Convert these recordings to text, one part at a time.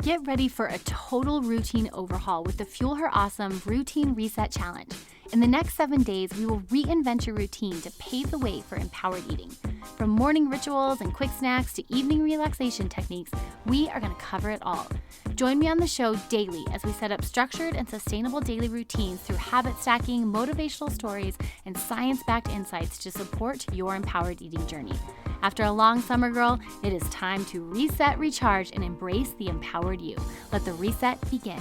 Get ready for a total routine overhaul with the Fuel Her Awesome Routine Reset Challenge. In the next 7 days, we will reinvent your routine to pave the way for empowered eating. From morning rituals and quick snacks to evening relaxation techniques, we are going to cover it all. Join me on the show daily as we set up structured and sustainable daily routines through habit stacking, motivational stories, and science-backed insights to support your empowered eating journey. After a long summer, girl, it is time to reset, recharge, and embrace the empowered you. Let the reset begin.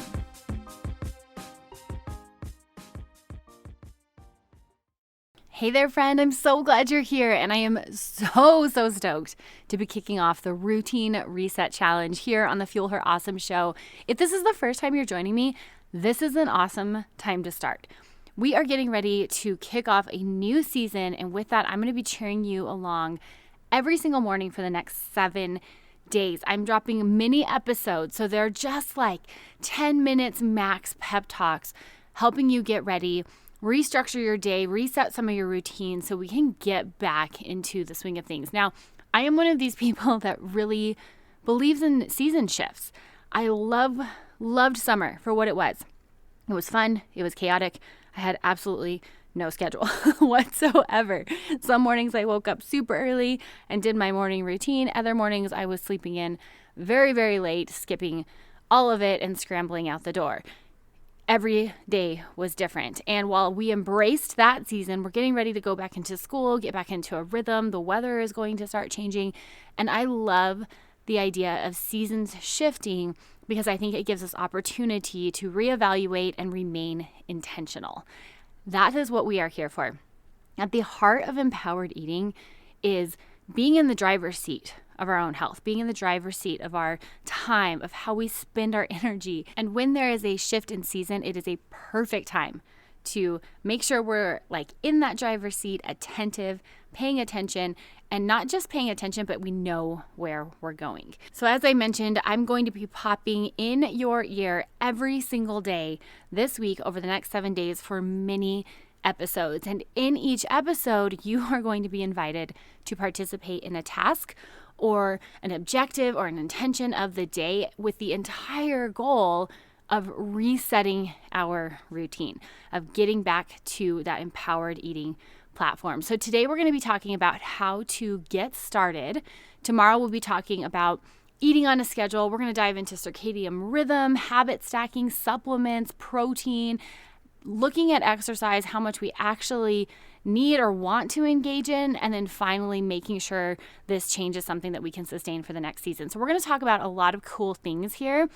Hey there, friend. I'm so glad you're here, and I am so stoked to be kicking off the Routine Reset Challenge here on the Fuel Her Awesome show. If this is the first time you're joining me, this is an awesome time to start. We are getting ready to kick off a new season, and with that, I'm going to be cheering you along every single morning for the next 7 days. I'm dropping mini episodes, so they're just like 10 minutes max pep talks, helping you get ready, restructure your day, reset some of your routines so we can get back into the swing of things. Now, I am one of these people that really believes in season shifts. I loved summer for what it was. It was fun. It was chaotic. I had absolutely no schedule whatsoever. Some mornings I woke up super early and did my morning routine. Other mornings I was sleeping in very, very late, skipping all of it and scrambling out the door. Every day was different. And while we embraced that season, we're getting ready to go back into school, get back into a rhythm. The weather is going to start changing. And I love the idea of seasons shifting because I think it gives us opportunity to reevaluate and remain intentional. That is what we are here for. At the heart of empowered eating is being in the driver's seat of our own health, being in the driver's seat of our time, of how we spend our energy. And when there is a shift in season, it is a perfect time to make sure we're like in that driver's seat, attentive, paying attention, and not just paying attention, but we know where we're going. So as I mentioned, I'm going to be popping in your ear every single day this week over the next 7 days for mini episodes. And in each episode, you are going to be invited to participate in a task or an objective or an intention of the day with the entire goal of resetting our routine, of getting back to that empowered eating platform. So today we're going to be talking about how to get started. Tomorrow we'll be talking about eating on a schedule. We're going to dive into circadian rhythm, habit stacking, supplements, protein, looking at exercise, how much we actually need or want to engage in, and then finally making sure this change is something that we can sustain for the next season. So we're going to talk about a lot of cool things here.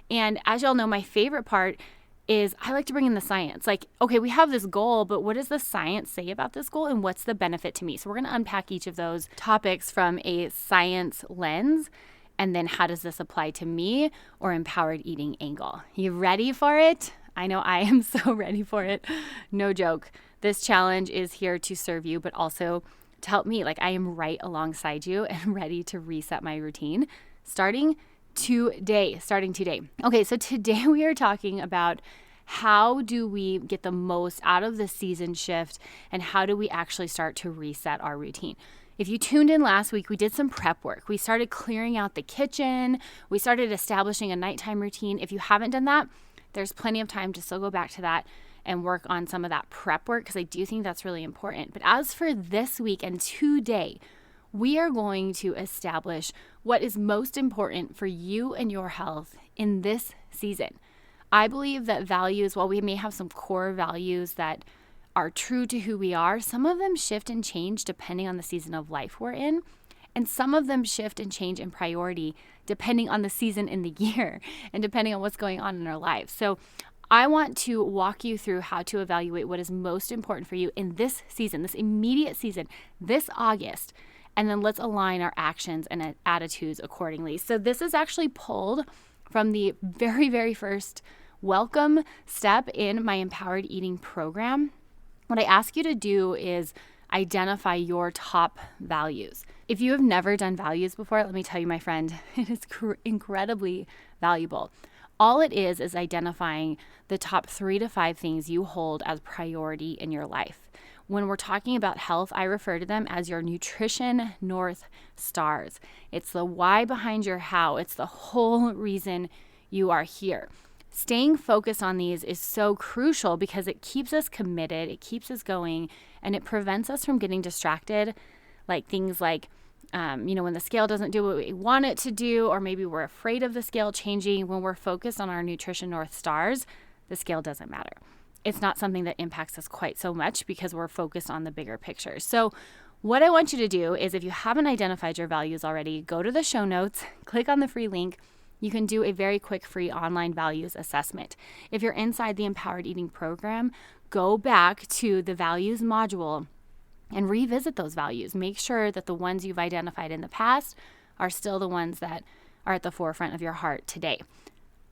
And as y'all know, my favorite part is I like to bring in the science. Like, okay, we have this goal, but what does the science say about this goal and what's the benefit to me? So we're going to unpack each of those topics from a science lens. And then how does this apply to me or empowered eating angle? You ready for it? I know I am so ready for it. No joke. This challenge is here to serve you, but also to help me. Like I am right alongside you and ready to reset my routine starting today. Okay, so today we are talking about how do we get the most out of the season shift and how do we actually start to reset our routine. If you tuned in last week, we did some prep work. We started clearing out the kitchen. We started establishing a nighttime routine. If you haven't done that, there's plenty of time to still go back to that and work on some of that prep work because I do think that's really important. But as for this week and today, we are going to establish what is most important for you and your health in this season. I believe that values, while we may have some core values that are true to who we are, some of them shift and change depending on the season of life we're in. And some of them shift and change in priority depending on the season in the year and depending on what's going on in our lives. So I want to walk you through how to evaluate what is most important for you in this season, this immediate season, this August. And then let's align our actions and attitudes accordingly. So this is actually pulled from the very, very first welcome step in my Empowered Eating program. What I ask you to do is identify your top values. If you have never done values before, let me tell you, my friend, it is incredibly valuable. All it is identifying the top 3 to 5 things you hold as priority in your life. When we're talking about health, I refer to them as your nutrition North Stars. It's the why behind your how. It's the whole reason you are here. Staying focused on these is so crucial because it keeps us committed, it keeps us going, and it prevents us from getting distracted, like things like, when the scale doesn't do what we want it to do, or maybe we're afraid of the scale changing. When we're focused on our nutrition North Stars, the scale doesn't matter. It's not something that impacts us quite so much because we're focused on the bigger picture. So what I want you to do is, if you haven't identified your values already, go to the show notes, click on the free link. You can do a very quick free online values assessment. If you're inside the Empowered Eating program, go back to the values module and revisit those values. Make sure that the ones you've identified in the past are still the ones that are at the forefront of your heart today.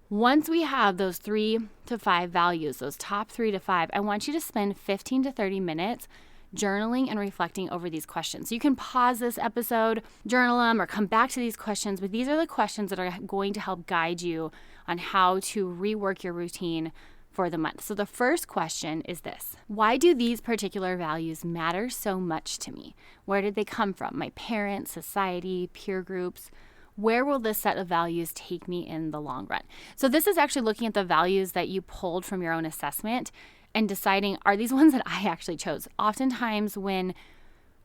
Once we have those 3 to 5 values, those top 3 to 5, I want you to spend 15 to 30 minutes journaling and reflecting over these questions. So you can pause this episode, journal them, or come back to these questions, but these are the questions that are going to help guide you on how to rework your routine for the month. So the first question is this: why do these particular values matter so much to me? Where did they come from? My parents, society, peer groups? Where will this set of values take me in the long run? So this is actually looking at the values that you pulled from your own assessment and deciding, are these ones that I actually chose? Oftentimes when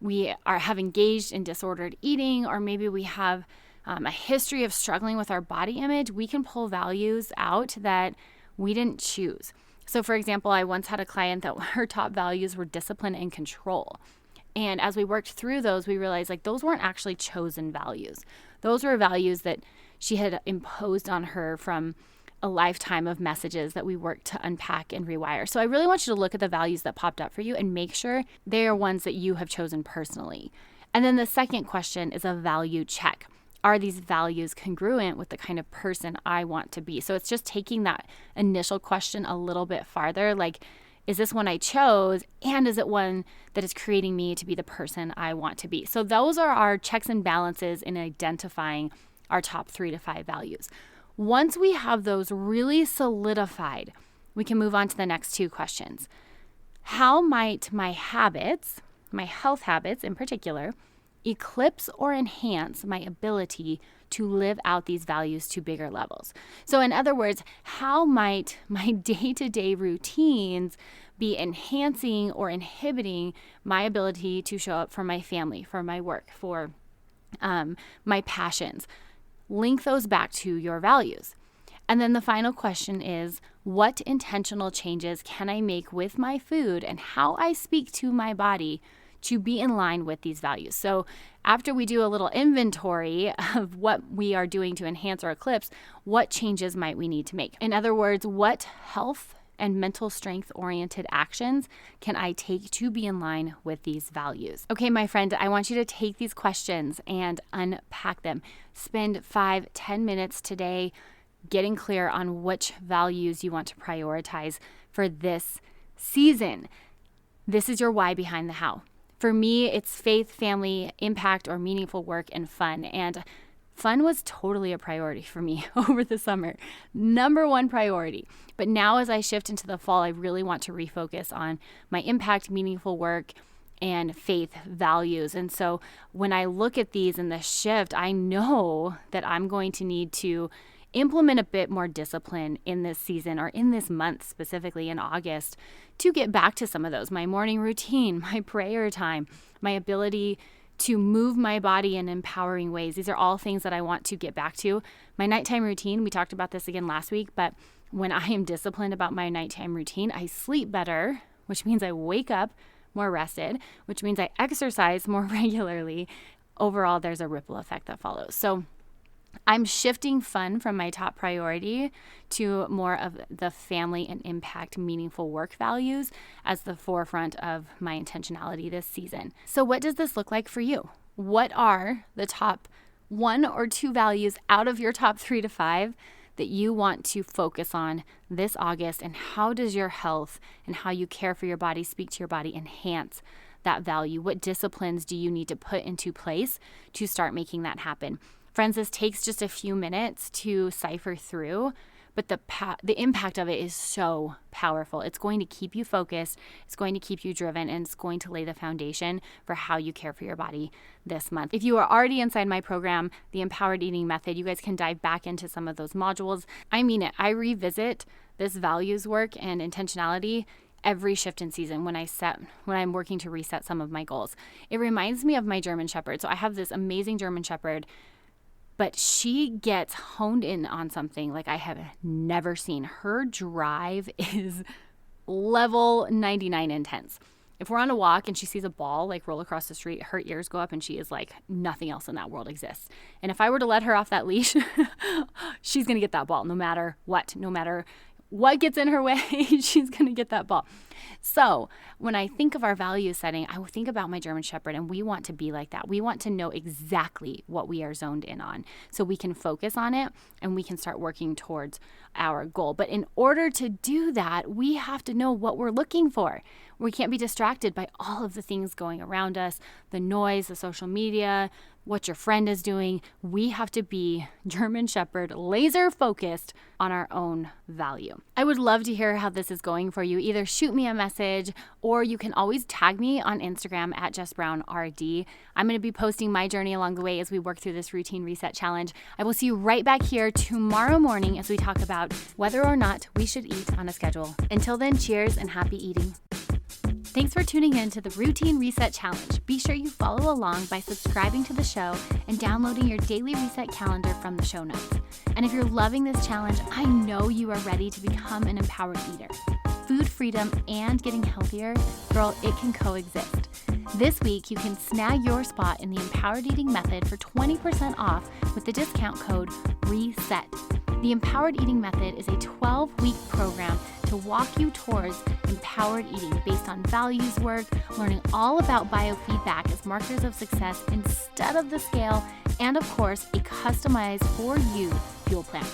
we have engaged in disordered eating, or maybe we have a history of struggling with our body image, we can pull values out that we didn't choose. So for example, I once had a client that her top values were discipline and control. And as we worked through those, we realized those weren't actually chosen values. Those were values that she had imposed on her from a lifetime of messages that we worked to unpack and rewire. So I really want you to look at the values that popped up for you and make sure they are ones that you have chosen personally. And then the second question is a value check. Are these values congruent with the kind of person I want to be? So it's just taking that initial question a little bit farther, is this one I chose, and is it one that is creating me to be the person I want to be? So those are our checks and balances in identifying our top 3 to 5 values. Once we have those really solidified, we can move on to the next 2 questions. How might my habits, my health habits in particular, eclipse or enhance my ability to live out these values to bigger levels? So in other words, how might my day-to-day routines be enhancing or inhibiting my ability to show up for my family, for my work, for my passions? Link those back to your values. And then the final question is, what intentional changes can I make with my food and how I speak to my body to be in line with these values? So after we do a little inventory of what we are doing to enhance or eclipse, what changes might we need to make? In other words, what health and mental strength oriented actions can I take to be in line with these values? Okay, my friend, I want you to take these questions and unpack them. Spend 5-10 minutes today getting clear on which values you want to prioritize for this season. This is your why behind the how. For me, it's faith, family, impact, or meaningful work, and fun. And fun was totally a priority for me over the summer. Number 1 priority. But now as I shift into the fall, I really want to refocus on my impact, meaningful work, and faith values. And so when I look at these in the shift, I know that I'm going to need to implement a bit more discipline in this season, or in this month, specifically in August, to get back to some of those. My morning routine, my prayer time, my ability to move my body in empowering ways. These are all things that I want to get back to. My nighttime routine, we talked about this again last week, but when I am disciplined about my nighttime routine, I sleep better, which means I wake up more rested, which means I exercise more regularly. Overall, there's a ripple effect that follows. So I'm shifting fun from my top priority to more of the family and impact, meaningful work values as the forefront of my intentionality this season. So what does this look like for you? What are the top 1 or 2 values out of your top 3 to 5 that you want to focus on this August? And how does your health and how you care for your body, speak to your body, enhance that value? What disciplines do you need to put into place to start making that happen? Friends, this takes just a few minutes to cipher through, but the impact of it is so powerful. It's going to keep you focused, it's going to keep you driven, and it's going to lay the foundation for how you care for your body this month. If you are already inside my program, the Empowered Eating Method, you guys can dive back into some of those modules. I mean it. I revisit this values work and intentionality every shift in season when I'm working to reset some of my goals. It reminds me of my German Shepherd. So I have this amazing German Shepherd, but she gets honed in on something like I have never seen. Her drive is level 99 intense. If we're on a walk and she sees a ball like roll across the street, her ears go up and she is like, nothing else in that world exists. And if I were to let her off that leash, she's going to get that ball no matter what gets in her way, she's going to get that ball. So when I think of our value setting, I will think about my German Shepherd, and we want to be like that. We want to know exactly what we are zoned in on so we can focus on it and we can start working towards our goal. But in order to do that, we have to know what we're looking for. We can't be distracted by all of the things going around us, the noise, the social media, what your friend is doing. We have to be German Shepherd, laser focused on our own value. I would love to hear how this is going for you. Either shoot me a message or you can always tag me on Instagram at JessBrownRD. I'm going to be posting my journey along the way as we work through this routine reset challenge. I will see you right back here tomorrow morning as we talk about whether or not we should eat on a schedule. Until then, cheers and happy eating. Thanks for tuning in to the Routine Reset Challenge. Be sure you follow along by subscribing to the show and downloading your daily reset calendar from the show notes. And if you're loving this challenge, I know you are ready to become an empowered eater. Food freedom and getting healthier, girl, it can coexist. This week, you can snag your spot in the Empowered Eating Method for 20% off with the discount code RESET. The Empowered Eating Method is a 12-week program to walk you towards empowered eating based on values work, learning all about biofeedback as markers of success instead of the scale, and of course, a customized for you fuel plan.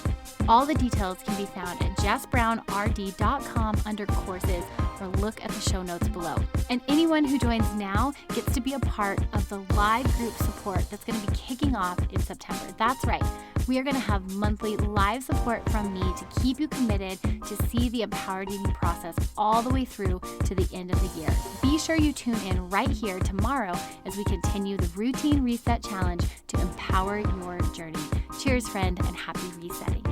All the details can be found at jessbrownrd.com under courses or look at the show notes below. And anyone who joins now gets to be a part of the live group support that's going to be kicking off in September. That's right. We are going to have monthly live support from me to keep you committed to see the empowered eating process all the way through to the end of the year. Be sure you tune in right here tomorrow as we continue the Routine Reset Challenge to empower your journey. Cheers, friend, and happy resetting.